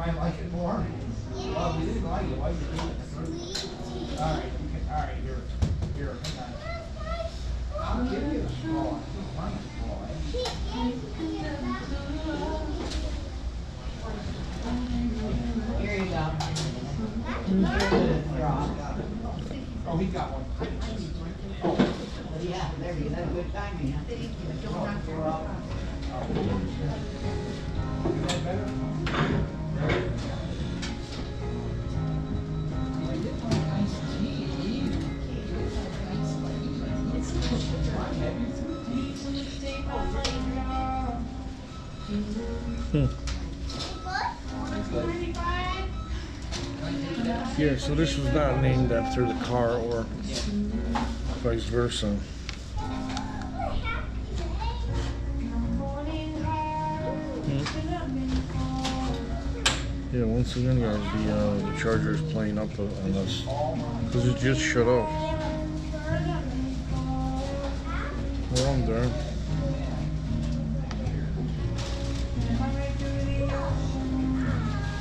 might like it more. Well, if you didn't like it, why did you do it? Alright, alright, here, hang on. I'll give you the straw. It's mine straw. Here you go. Oh, he got one. Yeah, there you go. That's good timing, huh? Is that better? Yeah, so this was not named after the car or vice versa. Yeah, once again, guys, the charger is playing up on us because it just shut off. Well, I'm there.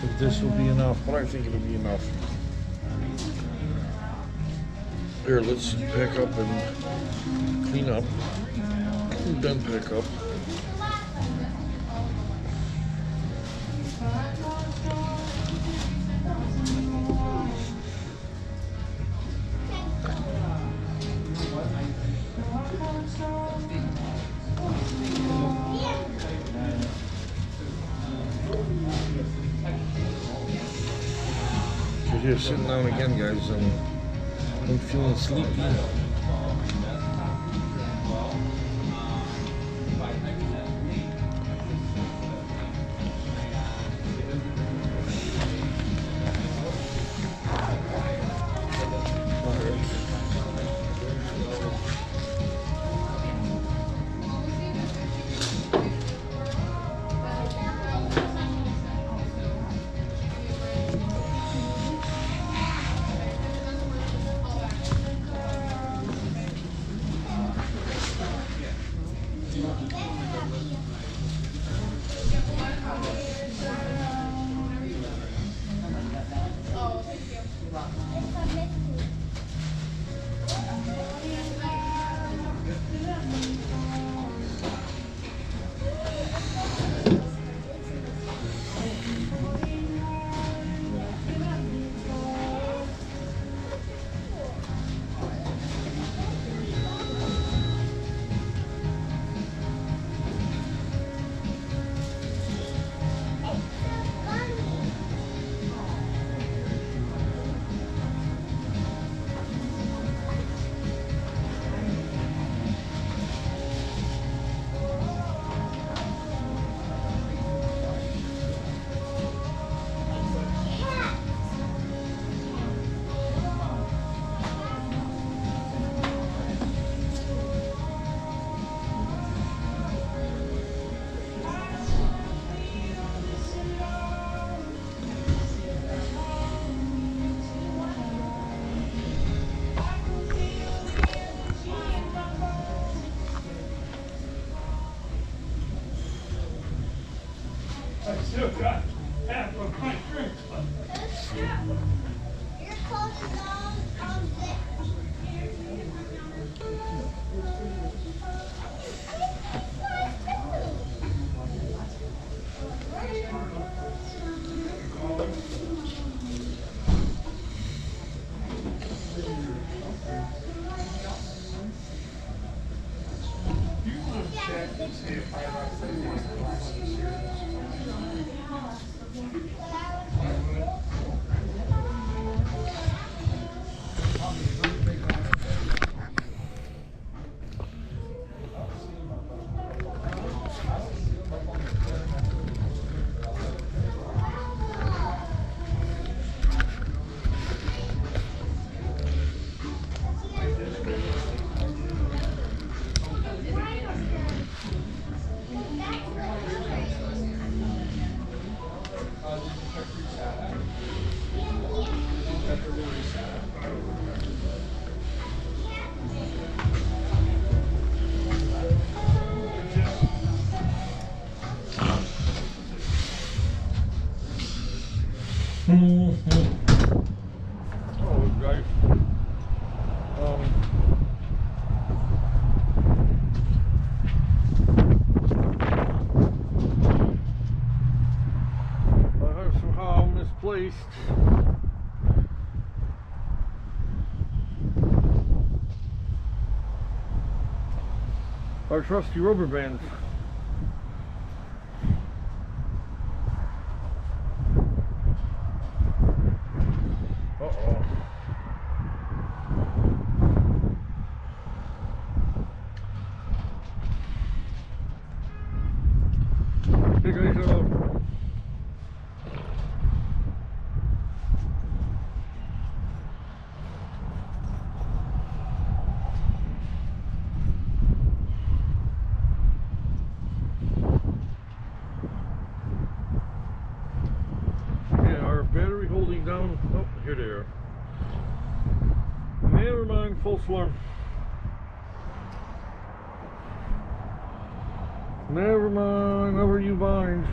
If this will be enough, but I think it'll be enough. Here, let's pick up and clean up, and then pick up. So here, sitting down again, guys, and I'm feeling sleepy. I still got half of my drink. You're close on there. Oh, guys. I have somehow misplaced our trusty rubber bands. Uh-oh. Hey guys, yeah, our battery holding down. Oh, here they are. Never mind, false alarm. Never mind, never you mind.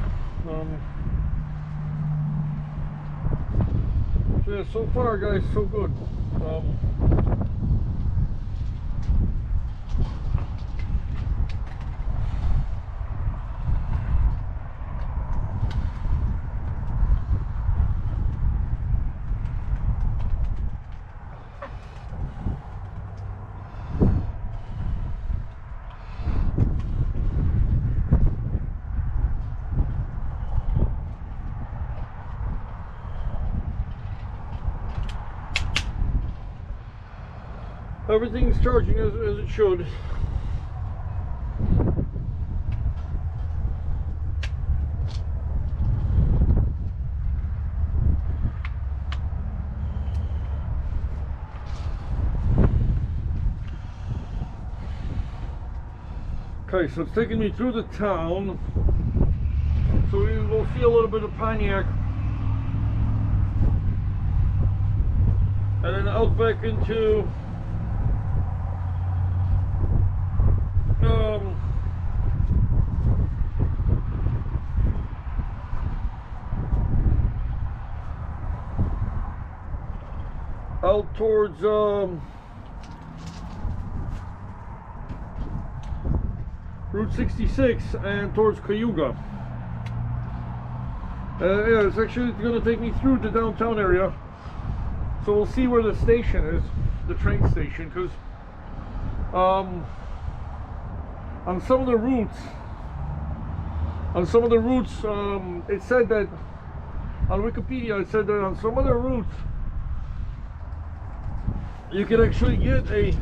So yeah, so far, guys, so good. Everything's charging as it should. Okay, so it's taking me through the town. So we will see a little bit of Pontiac. And then out back into out towards Route 66 and towards Cayuga. Yeah, it's actually going to take me through the downtown area, so we'll see where the station is, the train station, because on some of the routes, it said that on Wikipedia, it said that on some of the routes you can actually get a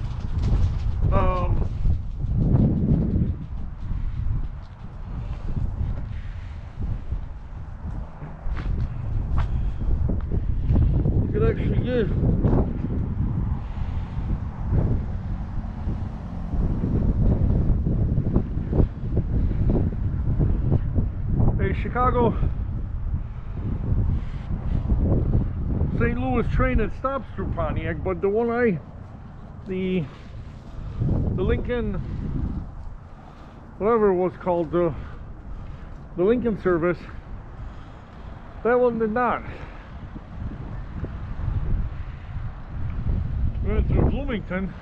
a Chicago St. Louis train that stops through Pontiac, but the the Lincoln, whatever it was called, the Lincoln service, that one did not. We went through Bloomington.